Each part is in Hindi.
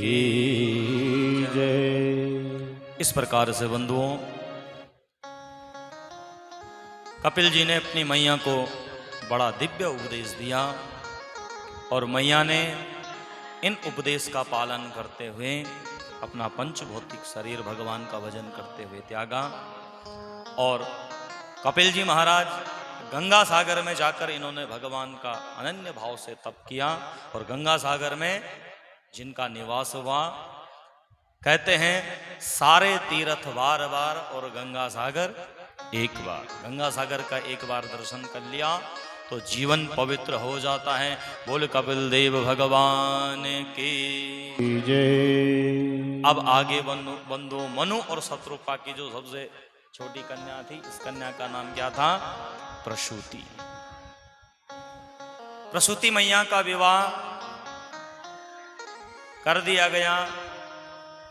की जय। इस प्रकार से बंधुओं, कपिल जी ने अपनी मैया को बड़ा दिव्य उपदेश दिया और मैया ने इन उपदेश का पालन करते हुए अपना पंच भौतिक शरीर भगवान का भजन करते हुए त्यागा। और कपिल जी महाराज गंगा सागर में जाकर इन्होंने भगवान का अनन्य भाव से तप किया और गंगा सागर में जिनका निवास हुआ, कहते हैं सारे तीर्थ बार बार और गंगा सागर एक बार। गंगा सागर का एक बार दर्शन कर लिया तो जीवन पवित्र हो जाता है। बोल कपिल देव भगवान की जय। अब आगे बंधु मनु और शत्रुपा की जो सबसे छोटी कन्या थी, इस कन्या का नाम क्या था? प्रसूति। प्रसूति मैया का विवाह कर दिया गया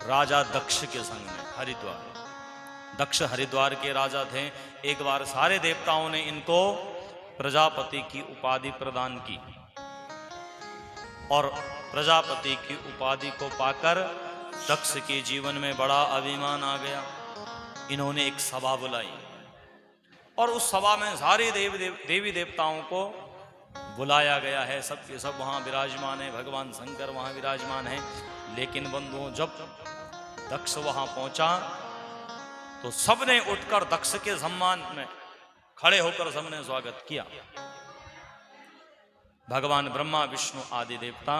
राजा दक्ष के संग में हरिद्वार। दक्ष हरिद्वार के राजा थे। एक बार सारे देवताओं ने इनको प्रजापति की उपाधि प्रदान की और प्रजापति की उपाधि को पाकर दक्ष के जीवन में बड़ा अभिमान आ गया। इन्होंने एक सभा बुलाई और उस सभा में सारे देवी देवताओं को बुलाया गया है। सब के सब वहां विराजमान है, भगवान शंकर वहां विराजमान है। लेकिन बंधुओं, जब दक्ष वहां पहुंचा तो सबने उठकर दक्ष के सम्मान में खड़े होकर सबने स्वागत किया। भगवान ब्रह्मा विष्णु आदि देवता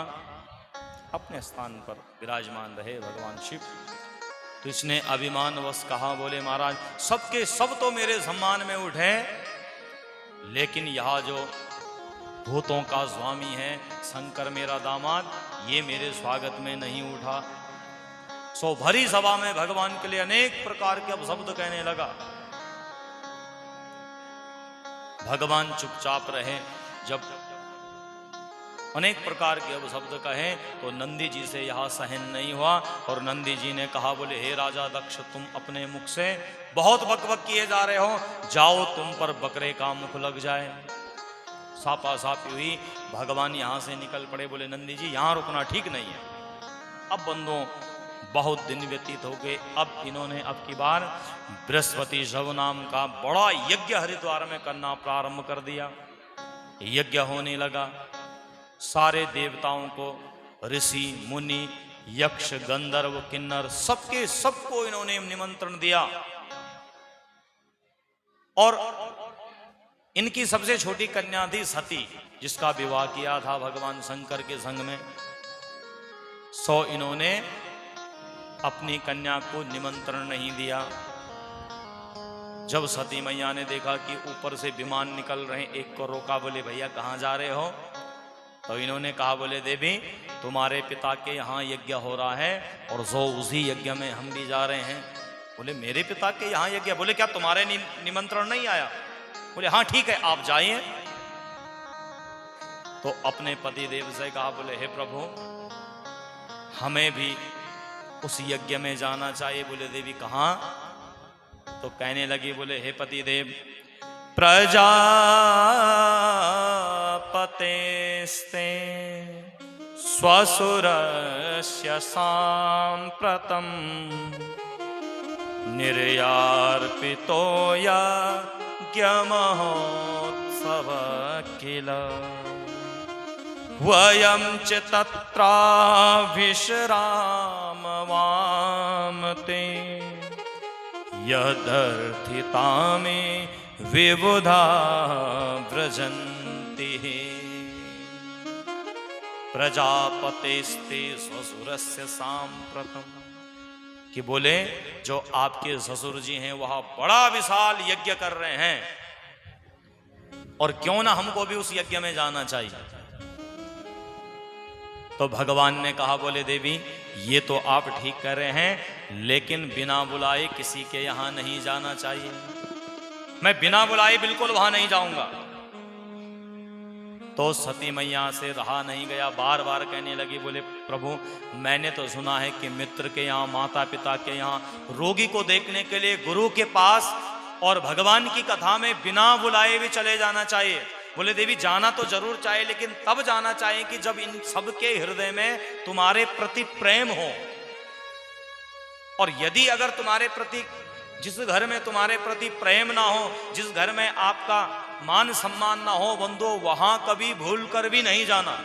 अपने स्थान पर विराजमान रहे, भगवान शिव। तो इसने अभिमानवश कहा, बोले महाराज सबके सब तो मेरे सम्मान में उठे, लेकिन यहां जो भूतों का स्वामी है शंकर मेरा दामाद, ये मेरे स्वागत में नहीं उठा। सो भरी सभा में भगवान के लिए अनेक प्रकार के अपशब्द कहने लगा। भगवान चुपचाप रहे। जब अनेक प्रकार के अपशब्द कहे तो नंदी जी से यह सहन नहीं हुआ और नंदी जी ने कहा, बोले हे राजा दक्ष, तुम अपने मुख से बहुत बकबक किए जा रहे हो, जाओ तुम पर बकरे का मुख लग जाए। सापा सापी हुई, भगवान यहां से निकल पड़े। बोले नंदी जी यहां रुकना ठीक नहीं है। अब बंधुओं बहुत दिन व्यतीत हो गए। अब इन्होंने अब की बार बृहस्पति शव नाम का बड़ा यज्ञ हरिद्वार में करना प्रारंभ कर दिया। यज्ञ होने लगा। सारे देवताओं को, ऋषि मुनि यक्ष गंधर्व किन्नर सबके सबको इन्होंने निमंत्रण दिया। और इनकी सबसे छोटी कन्या थी सती, जिसका विवाह किया था भगवान शंकर के संग में। सो इन्होंने अपनी कन्या को निमंत्रण नहीं दिया। जब सती मैया ने देखा कि ऊपर से विमान निकल रहे, एक को रोका, बोले भैया कहाँ जा रहे हो? तो इन्होंने कहा, बोले देवी तुम्हारे पिता के यहाँ यज्ञ हो रहा है और सो उसी यज्ञ में हम भी जा रहे हैं। बोले मेरे पिता के यहाँ यज्ञ? बोले क्या तुम्हारे निमंत्रण नहीं आया? बोले हाँ ठीक है आप जाइए। तो अपने पति देव से कहा, बोले हे प्रभु हमें भी उस यज्ञ में जाना चाहिए। बोले देवी कहाँ? तो कहने लगी, बोले हे पति देव, प्रजापतेस्ते स्वसुरस्य साम्प्रतं निर्यार्पितो यज्ञमहोत्सव किल वयं च तत्रा विश्रामवामते यदर्थिता मे विबुधा व्रजन्ति प्रजापतेस्ते ससुरस्य साम्प्रतम्। कि बोले जो आपके ससुर जी हैं वह बड़ा विशाल यज्ञ कर रहे हैं और क्यों ना हमको भी उस यज्ञ में जाना चाहिए। तो भगवान ने कहा, बोले देवी ये तो आप ठीक कर रहे हैं, लेकिन बिना बुलाए किसी के यहां नहीं जाना चाहिए। मैं बिना बुलाए बिल्कुल वहां नहीं जाऊंगा। तो सती मैया से रहा नहीं गया, बार बार कहने लगी, बोले प्रभु मैंने तो सुना है कि मित्र के यहाँ, माता पिता के यहाँ, रोगी को देखने के लिए गुरु के पास और भगवान की कथा में बिना बुलाए भी चले जाना चाहिए। बोले देवी जाना तो जरूर चाहे, लेकिन तब जाना चाहे कि जब इन सबके हृदय में तुम्हारे प्रति प्रेम हो। और यदि अगर तुम्हारे प्रति, जिस घर में तुम्हारे प्रति प्रेम ना हो, जिस घर में आपका मान सम्मान ना हो बंधुओं, वहां कभी भूल कर भी नहीं जाना।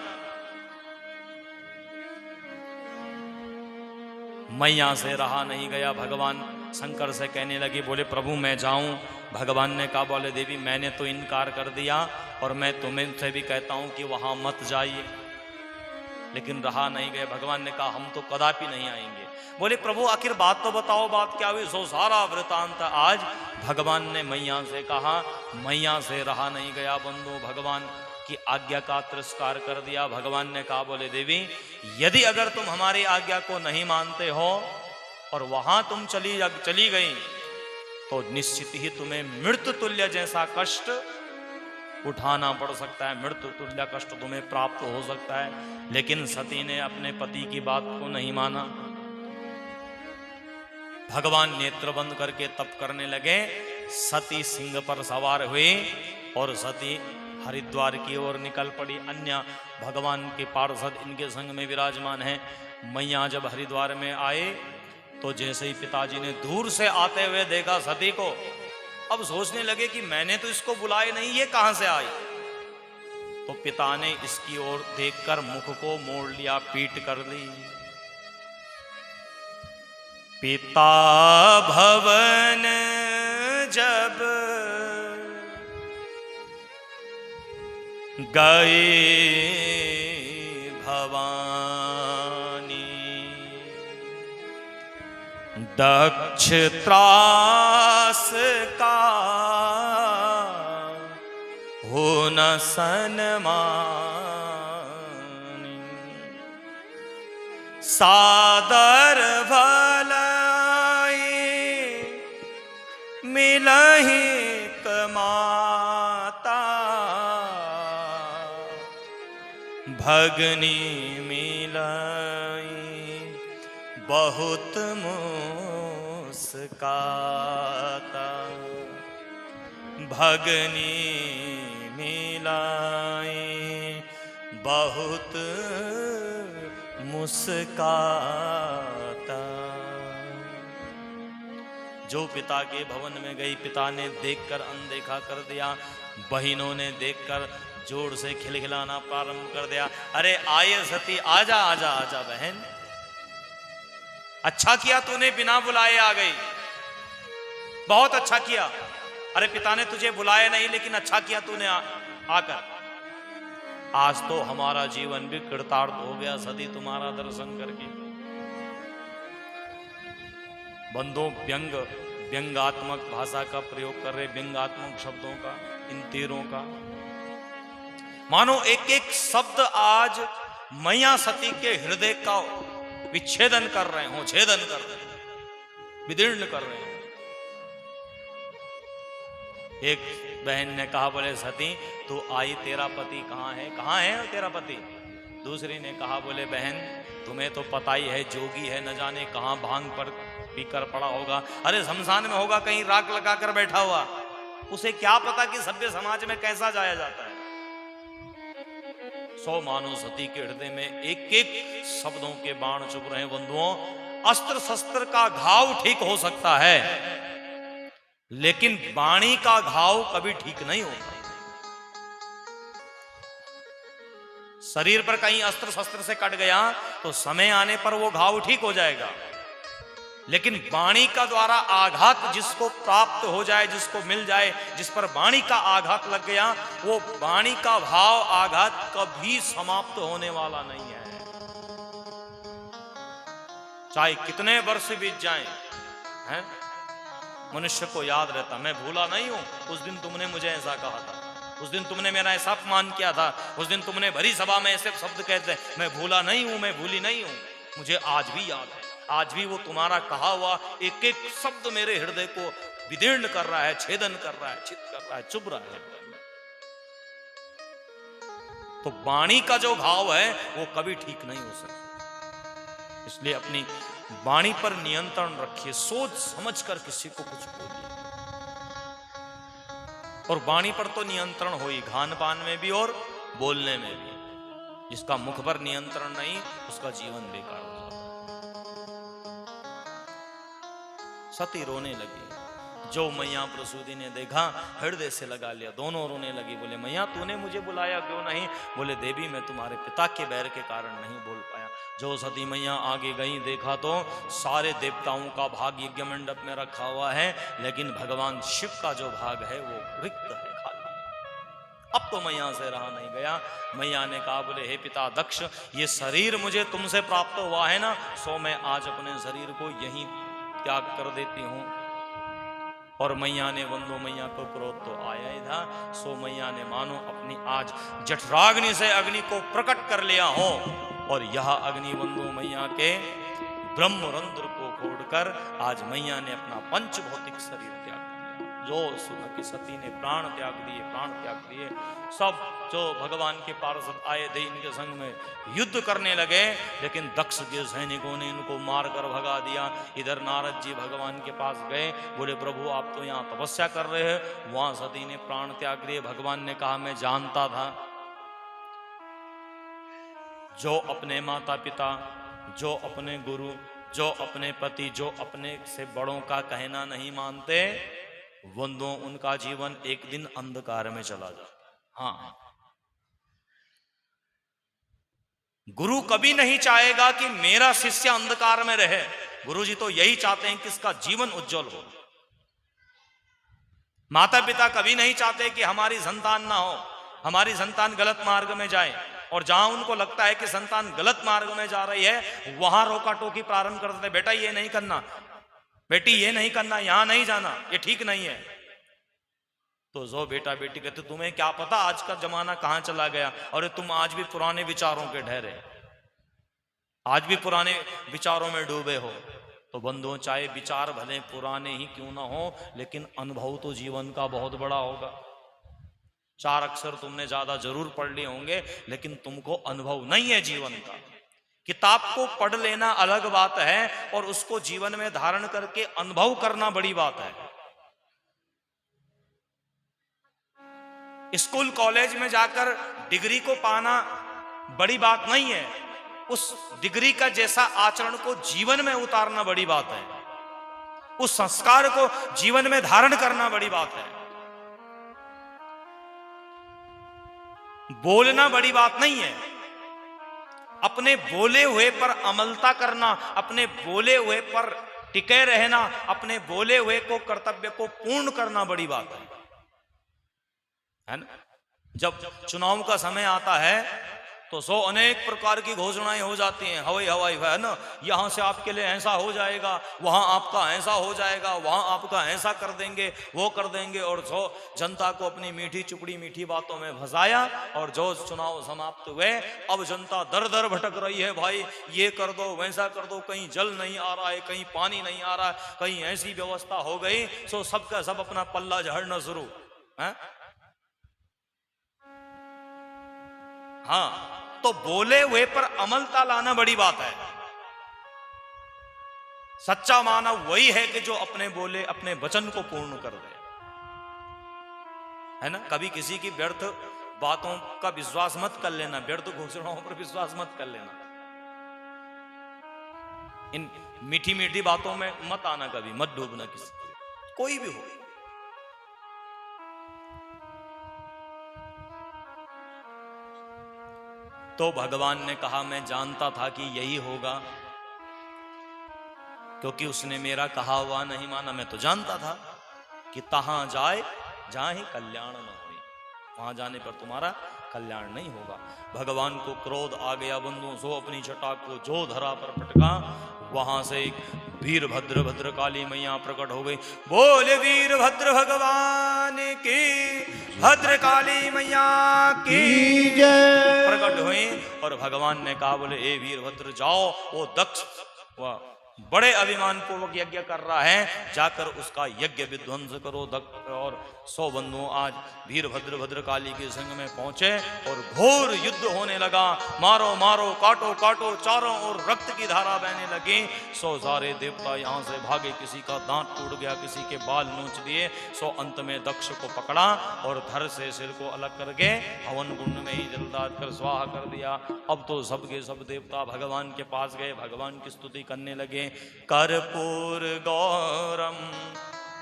मैया से रहा नहीं गया, भगवान शंकर से कहने लगे, बोले प्रभु मैं जाऊं। भगवान ने कहा, बोले देवी मैंने तो इनकार कर दिया और मैं तुम्हें से भी कहता हूं कि वहां मत जाइए, लेकिन रहा नहीं गया। भगवान ने कहा हम तो कदापि नहीं आएंगे। बोले प्रभु आखिर बात तो बताओ, बात क्या हुई? सो सारा वृतांत आज भगवान ने मैया से कहा। मैया से रहा नहीं गया बंधु, भगवान की आज्ञा का तिरस्कार कर दिया। भगवान ने कहा, बोले देवी यदि अगर तुम हमारी आज्ञा को नहीं मानते हो और वहां तुम चली गई तो निश्चित ही तुम्हें मृत्यु तुल्य जैसा कष्ट उठाना पड़ सकता है, मृत्यु तुल्य कष्ट तुम्हें प्राप्त हो सकता है। लेकिन सती ने अपने पति की बात को नहीं माना। भगवान नेत्र बंद करके तप करने लगे। सती सिंह पर सवार हुई और सती हरिद्वार की ओर निकल पड़ी। अन्य भगवान के पार्षद इनके संग में विराजमान हैं। मैया जब हरिद्वार में आए तो जैसे ही पिताजी ने दूर से आते हुए देखा सती को, अब सोचने लगे कि मैंने तो इसको बुलाया नहीं, ये कहां से आई? तो पिता ने इसकी ओर देखकर मुख को मोड़ लिया, पीट कर ली। पिता भवन जब गए भवानी, दक्ष त्रास का हो न सन्मानी, सादर भलाई मिलहि कमाता, भगनी मिलाई बहुत मुस्काता, भगनी मिलाई बहुत मुस्काता। जो पिता के भवन में गई, पिता ने देखकर अनदेखा कर दिया। बहिनों ने देखकर जोर से खिलखिलाना प्रारंभ कर दिया। अरे आए सती, आजा आजा आजा बहन, अच्छा किया तूने बिना बुलाए आ गई, बहुत अच्छा किया। अरे पिता ने तुझे बुलाया नहीं, लेकिन अच्छा किया तूने आकर। आज तो हमारा जीवन भी कृतार्थ हो गया सती तुम्हारा दर्शन करके। बंधु व्यंगात्मक भाषा का प्रयोग कर रहे, व्यंगात्मक शब्दों का, इन तीरों का। मानो एक एक शब्द आज मैया सती के हृदय का विच्छेदन कर रहे हो, छेदन कर रहे हो, विदीर्ण कर रहे हो। एक बहन ने कहा, बोले सती तू आई, तेरा पति कहाँ है? कहाँ है तेरा पति? दूसरी ने कहा, बोले बहन तुम्हें तो पता ही है, जोगी है, न जाने कहाँ भांग पर पीकर पड़ा होगा। अरे शमशान में होगा, कहीं राख लगाकर बैठा हुआ, उसे क्या पता कि सभ्य समाज में कैसा जाया जाता है। सो मानो सती के हृदय में एक एक शब्दों के बाण चुभ रहे। बंधुओं, अस्त्र शस्त्र का घाव ठीक हो सकता है, लेकिन वाणी का घाव कभी ठीक नहीं होता। शरीर पर कहीं अस्त्र शस्त्र से कट गया तो समय आने पर वो घाव ठीक हो जाएगा, लेकिन वाणी का द्वारा आघात जिसको प्राप्त हो जाए, जिसको मिल जाए, जिस पर वाणी का आघात लग गया, वो वाणी का भाव आघात कभी समाप्त होने वाला नहीं है। चाहे कितने वर्ष बीत जाएं, हैं? मनुष्य को याद रहता, मैं भूला नहीं हूं, उस दिन तुमने मुझे ऐसा कहा था, उस दिन तुमने मेरा ऐसा अपमान किया था, उस दिन तुमने भरी सभा में ऐसे शब्द कहते, मैं भूला नहीं हूं, मैं भूली नहीं हूं, मुझे आज भी याद है। आज भी वो तुम्हारा कहा हुआ एक एक शब्द मेरे हृदय को विदीर्ण कर रहा है, छेदन कर रहा है, चित कर रहा है, चुभ रहा है। तो वाणी का जो घाव है वो कभी ठीक नहीं हो सकता। इसलिए अपनी वाणी पर नियंत्रण रखिए, सोच समझकर किसी को कुछ बोलिए। और वाणी पर तो नियंत्रण हो ही, खान पान में भी और बोलने में भी। जिसका मुख पर नियंत्रण नहीं, उसका जीवन बेकार हो जाता। सती रोने लगी। जो मैया प्रसूति ने देखा, हृदय से लगा लिया, दोनों रोने लगी। बोले मैया तूने मुझे बुलाया क्यों नहीं? बोले देवी मैं तुम्हारे पिता के बैर के कारण नहीं बोल पाया। जो सती मैया आगे गई, देखा तो सारे देवताओं का भाग यज्ञ मंडप में रखा हुआ है, लेकिन भगवान शिव का जो भाग है वो रिक्त है, खाली। अब तो मैया से रहा नहीं गया। मैया ने कहा, बोले हे पिता दक्ष, ये शरीर मुझे तुमसे प्राप्त हुआ है ना, सो मैं आज अपने शरीर को यहीं त्याग कर देती हूं। और मैया ने, वंदो मैया को क्रोध तो आया ही था, सो मैया ने मानो अपनी आज जठराग्नि से अग्नि को प्रकट कर लिया हो, और यह अग्नि वंदो मैया के ब्रह्मरंध्र को फोड़कर आज मैया ने अपना पंच भौतिक शरीर त्याग दिया। जो सुन की सती ने प्राण त्याग दिए, सब जो भगवान के पार्षद आए थे इनके संग में युद्ध करने लगे, लेकिन दक्ष के सैनिकों ने इनको मारकर भगा दिया। इधर नारद जी भगवान के पास गए, बोले प्रभु आप तो यहाँ तपस्या कर रहे हैं। वहां सती ने प्राण त्याग दिए। भगवान ने कहा मैं जानता था, जो अपने माता पिता, जो अपने गुरु, जो अपने पति, जो अपने से बड़ों का कहना नहीं मानते, वंदो उनका जीवन एक दिन अंधकार में चला जाता। हाँ, गुरु कभी नहीं चाहेगा कि मेरा शिष्य अंधकार में रहे। गुरु जी तो यही चाहते हैं कि इसका जीवन उज्जवल हो। माता पिता कभी नहीं चाहते कि हमारी संतान ना हो, हमारी संतान गलत मार्ग में जाए, और जहां उनको लगता है कि संतान गलत मार्ग में जा रही है, वहां रोका टोकी प्रारंभ कर देते, बेटा ये नहीं करना, बेटी ये नहीं करना, यहां नहीं जाना, ये ठीक नहीं है। तो जो बेटा बेटी कहते तुम्हें क्या पता आज का जमाना कहां चला गया, और तुम आज भी पुराने विचारों के ढेरे, आज भी पुराने विचारों में डूबे हो। तो बंधुओं, चाहे विचार भले पुराने ही क्यों ना हो, लेकिन अनुभव तो जीवन का बहुत बड़ा होगा। 4 अक्षर तुमने ज्यादा जरूर पढ़ लिए होंगे, लेकिन तुमको अनुभव नहीं है जीवन का। किताब को पढ़ लेना अलग बात है, और उसको जीवन में धारण करके अनुभव करना बड़ी बात है। स्कूल कॉलेज में जाकर डिग्री को पाना बड़ी बात नहीं है, उस डिग्री का जैसा आचरण को जीवन में उतारना बड़ी बात है, उस संस्कार को जीवन में धारण करना बड़ी बात है। बोलना बड़ी बात नहीं है, अपने बोले हुए पर अमलता करना, अपने बोले हुए पर टिके रहना, अपने बोले हुए को कर्तव्य को पूर्ण करना बड़ी बात है ना। जब चुनाव का समय आता है तो सो अनेक प्रकार की घोषणाएं हो जाती हैं, हवाई है ना, यहां से आपके लिए ऐसा हो जाएगा, वहां आपका ऐसा हो जाएगा, वहां आपका ऐसा कर देंगे, वो कर देंगे, और सो जनता को अपनी मीठी चुपड़ी मीठी बातों में फंसाया। और जो चुनाव समाप्त हुए, अब जनता दर दर भटक रही है, भाई ये कर दो, वैसा कर दो, कहीं जल नहीं आ रहा है, कहीं पानी नहीं आ रहा है, कहीं ऐसी व्यवस्था हो गई, सो सबका सब अपना पल्ला झाड़ना शुरू है। हाँ, तो बोले हुए पर अमलता लाना बड़ी बात है। सच्चा मानव वही है कि जो अपने बोले अपने वचन को पूर्ण कर दे, है ना। कभी किसी की व्यर्थ बातों का विश्वास मत कर लेना, व्यर्थ घोषणाओं पर विश्वास मत कर लेना, इन मीठी मीठी बातों में मत आना, कभी मत डूबना, किसी कोई भी हो। तो भगवान ने कहा मैं जानता था कि यही होगा, क्योंकि उसने मेरा कहा हुआ नहीं माना। मैं तो जानता था कि तहां जाए जहां ही कल्याण न हो, वहां जाने पर तुम्हारा कल्याण नहीं होगा। भगवान को क्रोध आ गया, बंधुओं सो अपनी छटा को जो धरा पर पटका, वहां से एक वीरभद्र भद्रकाली मैया प्रकट हो गई। बोले वीरभद्र भगवान की, भद्रकाली मैया की जय। प्रकट हुई और भगवान ने कहा, बोले ए वीरभद्र जाओ, वो दक्ष बड़े अभिमान पूर्वक यज्ञ कर रहा है, जाकर उसका यज्ञ विध्वंस करो। और 100 बंधु आज वीरभद्र भद्रकाली के संग में पहुंचे और घोर युद्ध होने लगा। मारो मारो, काटो काटो, चारों ओर रक्त की धारा बहने लगी। 100 सारे देवता यहां से भागे, किसी का दांत टूट गया, किसी के बाल नोच दिए। 100 अंत में दक्ष को पकड़ा और धड़ से सिर को अलग करके हवन कुंड में ही जलदार कर स्वाहा कर दिया। अब तो सबके सब देवता भगवान के पास गए, भगवान की स्तुति करने लगे। कर्पूर गौरम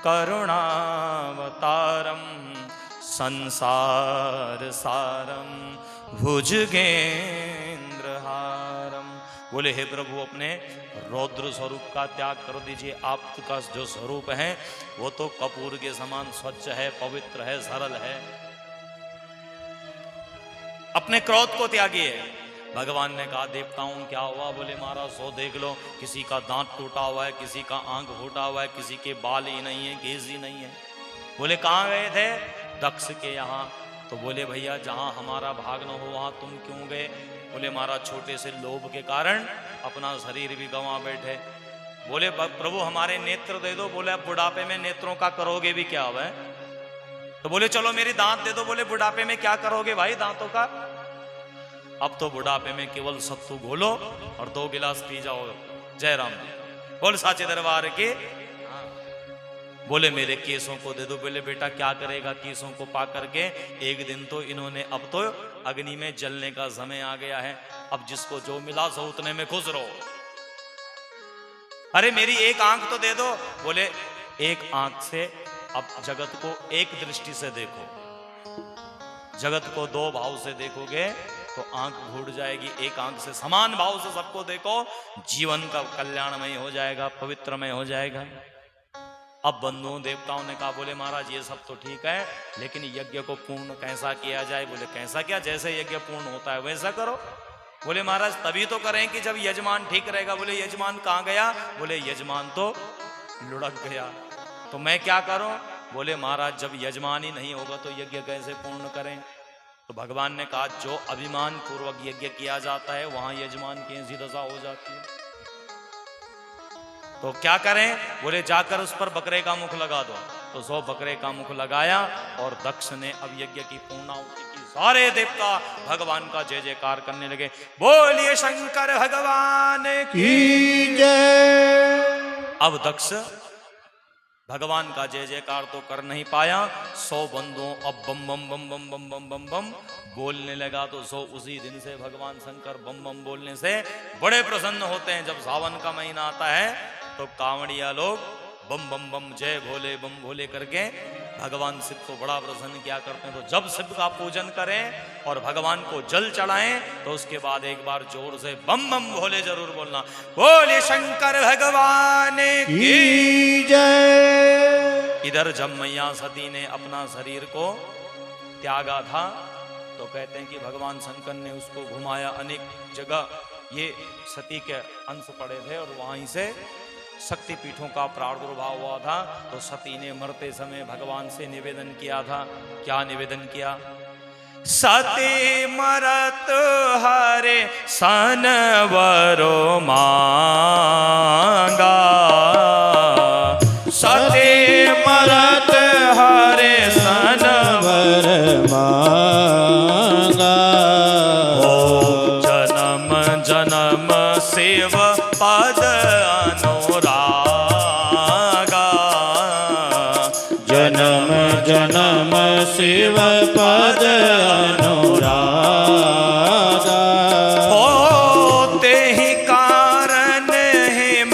करुणावतारम संसार सारम भुजगेंद्रहारम। बोले हे प्रभु, अपने रौद्र स्वरूप का त्याग कर दीजिए। आपका जो स्वरूप है वो तो कपूर के समान स्वच्छ है, पवित्र है, सरल है। अपने क्रोध को त्यागिए। भगवान ने कहा देवताओं क्या हुआ? बोले महाराज 100 देख लो, किसी का दांत टूटा हुआ है, किसी का आंख फूटा हुआ है, किसी के बाल ही नहीं है, केस ही नहीं है। बोले कहाँ गए थे? दक्ष के यहाँ। तो बोले भैया जहाँ हमारा भाग न हो वहाँ तुम क्यों गए? बोले महाराज छोटे से लोभ के कारण अपना शरीर भी गंवा बैठे। बोले प्रभु हमारे नेत्र दे दो। बोले अब बुढ़ापे में नेत्रों का करोगे भी क्या हुआ है? तो बोले चलो मेरी दांत दे दो। बोले बुढ़ापे में क्या करोगे भाई दांतों का? अब तो बुढ़ापे में केवल सत्तू घोलो और 2 गिलास पी जाओ। जय राम। बोल साचे दरबार के। बोले मेरे केसों को दे दो। बोले बेटा क्या करेगा केसों को पा करके? एक दिन तो इन्होंने, अब तो अग्नि में जलने का समय आ गया है, अब जिसको जो मिला सो उतने में खुश रहो। अरे मेरी एक आंख तो दे दो। बोले एक आंख से अब जगत को एक दृष्टि से देखो। जगत को 2 भाव से देखोगे तो आंख घूट जाएगी। एक आंख से समान भाव से सबको देखो, जीवन का कल्याणमय हो जाएगा, पवित्रमय हो जाएगा। अब बंधुओं देवताओं ने कहा बोले महाराज ये सब तो ठीक है, लेकिन यज्ञ को पूर्ण कैसा किया जाए? बोले कैसा क्या? जैसे यज्ञ पूर्ण होता है वैसा करो। बोले महाराज तभी तो करें कि जब यजमान ठीक रहेगा। बोले यजमान कहाँ गया? बोले यजमान तो लुढ़क गया। तो मैं क्या करूं? बोले महाराज जब यजमान ही नहीं होगा तो यज्ञ कैसे पूर्ण करें? तो भगवान ने कहा जो अभिमान पूर्वक यज्ञ किया जाता है वहां यजमान की ऐसी दशा हो जाती है। तो क्या करें? बोले जाकर उस पर बकरे का मुख लगा दो। तो 100 बकरे का मुख लगाया और दक्ष ने अब यज्ञ की पूर्णाहुति की। सारे देवता भगवान का जय जयकार करने लगे। बोलिए शंकर भगवान की जय। अब दक्ष भगवान का जय जयकार तो कर नहीं पाया। 100 बंदों अब बम बम बम बम बम बम बम बम बोलने लगा। तो 100 उसी दिन से भगवान शंकर बम बम बोलने से बड़े प्रसन्न होते हैं। जब सावन का महीना आता है तो कांवड़िया लोग बम बम बम जय भोले बम भोले करके भगवान शिव को बड़ा प्रसन्न किया करते हैं। तो जब शिव का पूजन करें और भगवान को जल चढ़ाएं तो उसके बाद एक बार जोर से बम बम भोले जरूर बोलना। बोले शंकर भगवान की जय। इधर जब मैया सती ने अपना शरीर को त्यागा था तो कहते हैं कि भगवान शंकर ने उसको घुमाया अनेक जगह। ये सती के अंश पड़े थे और वहीं से शक्ति पीठों का प्रादुर्भाव हुआ था। तो सती ने मरते समय भगवान से निवेदन किया था। क्या निवेदन किया? सती मरत हरे सनवरो मांगा। सती मरत हरे सनवर मांगा। ओ जन्म जन्म शिव पद अनुरागा। जन्म जन्म शिव पद अनुरागा। होते ही कारण हिम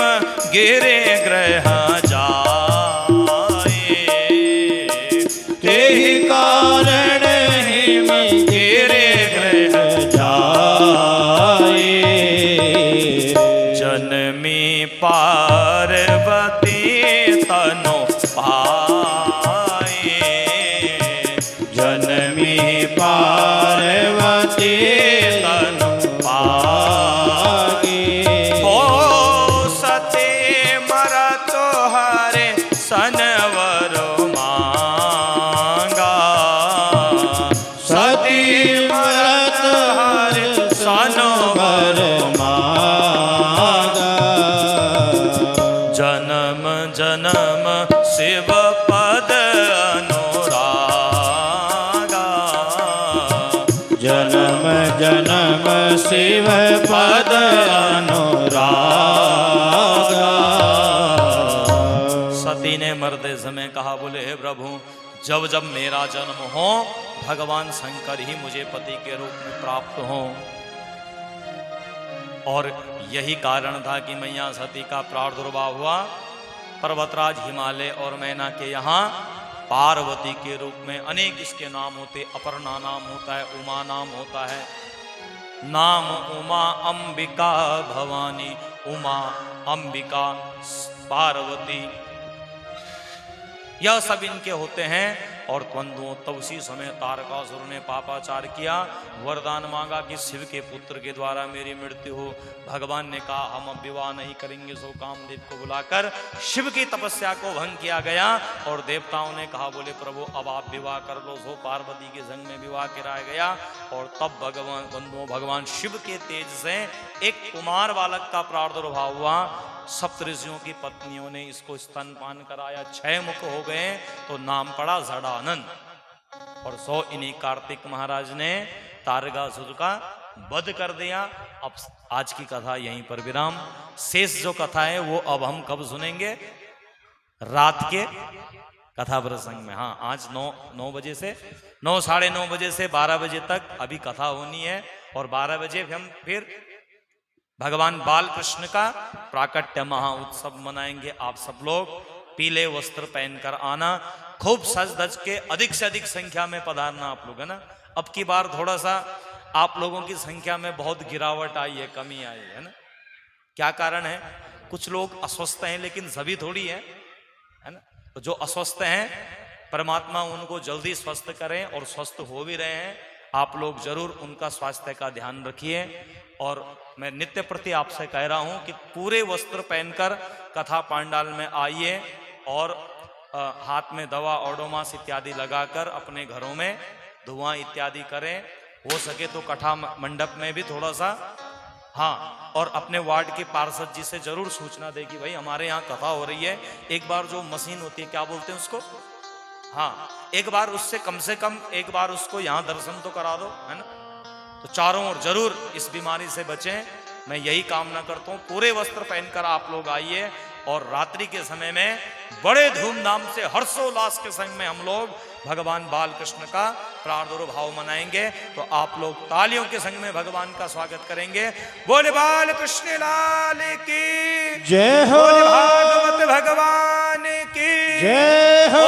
गिरे ग्रह जाए। ते ही कारण हिम गिरे ग्रह जाए। जन्मी पार्वती तनु पाए। जन्मी पार्वती तनु पाए। हो सती मरत हरे सनवर मांगा। सती मरत हरे सनवर मांगा। शिव पद अनुरागा, जन्म जन्म शिव पद अनुरागा। सती ने मरते समय कहा, बोले हे प्रभु, जब जब मेरा जन्म हो भगवान शंकर ही मुझे पति के रूप में प्राप्त हो। और यही कारण था कि मैया सती का प्रादुर्भाव हुआ पर्वतराज हिमालय और मैना के यहाँ पार्वती के रूप में। अनेक इसके नाम होते, अपर्णा नाम होता है, उमा नाम होता है। नाम उमा अंबिका भवानी, उमा अंबिका पार्वती, यह सब इनके होते हैं। और बंधुओं, तब उसी समय तारकासुर ने पापाचार किया, वरदान मांगा कि शिव के पुत्र के द्वारा मेरी मृत्यु हो। भगवान ने कहा हम अब विवाह नहीं करेंगे। सो कामदेव को बुलाकर शिव की तपस्या को भंग किया गया। और देवताओं ने कहा, बोले प्रभु अब आप विवाह कर लो। सो पार्वती के संग में विवाह कराया गया। और तब भगवान बंधुओं, भगवान शिव के तेज से एक कुमार बालक का प्रादुर्भाव हुआ। सप्तऋषियों की पत्नियों ने इसको स्तनपान कराया, 6 मुख हो गए, तो नाम पड़ा जड़ानंद। और सो इन्हीं कार्तिक महाराज ने तारकासुर का वध कर दिया। अब आज की कथा यहीं पर विराम। शेष जो कथा है वो अब हम कब सुनेंगे? रात के कथा प्रसंग में। हाँ, आज 9 बजे से 9, साढ़े 9 बजे से 12 बजे तक अभी कथा होनी है। और 12 बजे हम फिर भगवान बाल कृष्ण का प्राकट्य महा उत्सव मनाएंगे। आप सब लोग पीले वस्त्र पहनकर आना, खूब सज धज के अधिक से अधिक संख्या में पधारना आप लोग, है ना। अब की बार थोड़ा सा आप लोगों की संख्या में बहुत गिरावट आई है, कमी आई है ना। क्या कारण है? कुछ लोग अस्वस्थ हैं, लेकिन सभी थोड़ी है ना। तो जो अस्वस्थ हैं परमात्मा उनको जल्दी स्वस्थ करें, और स्वस्थ हो भी रहे हैं। आप लोग जरूर उनका स्वास्थ्य का ध्यान रखिए। और मैं नित्य प्रति आपसे कह रहा हूं कि पूरे वस्त्र पहनकर कथा पांडाल में आइए। और हाथ में दवा ओडोमास इत्यादि लगाकर अपने घरों में धुआं इत्यादि करें। हो सके तो कथा मंडप में भी थोड़ा सा, हाँ, और अपने वार्ड के पार्षद जी से जरूर सूचना दे कि भाई हमारे यहाँ कथा हो रही है। एक बार जो मशीन होती है, क्या बोलते हैं उसको, हाँ, एक बार उससे कम से कम एक बार उसको यहाँ दर्शन तो करा दो, है ना। तो चारों ओर जरूर इस बीमारी से बचें, मैं यही कामना करता हूँ। पूरे वस्त्र पहनकर आप लोग आइए। और रात्रि के समय में बड़े धूमधाम से हर्षोल्लास के संग में हम लोग भगवान बाल कृष्ण का प्रादुर्भाव मनाएंगे। तो आप लोग तालियों के संग में भगवान का स्वागत करेंगे। बोले बाल कृष्ण लाल की जय हो, भागवत भगवान की जय हो।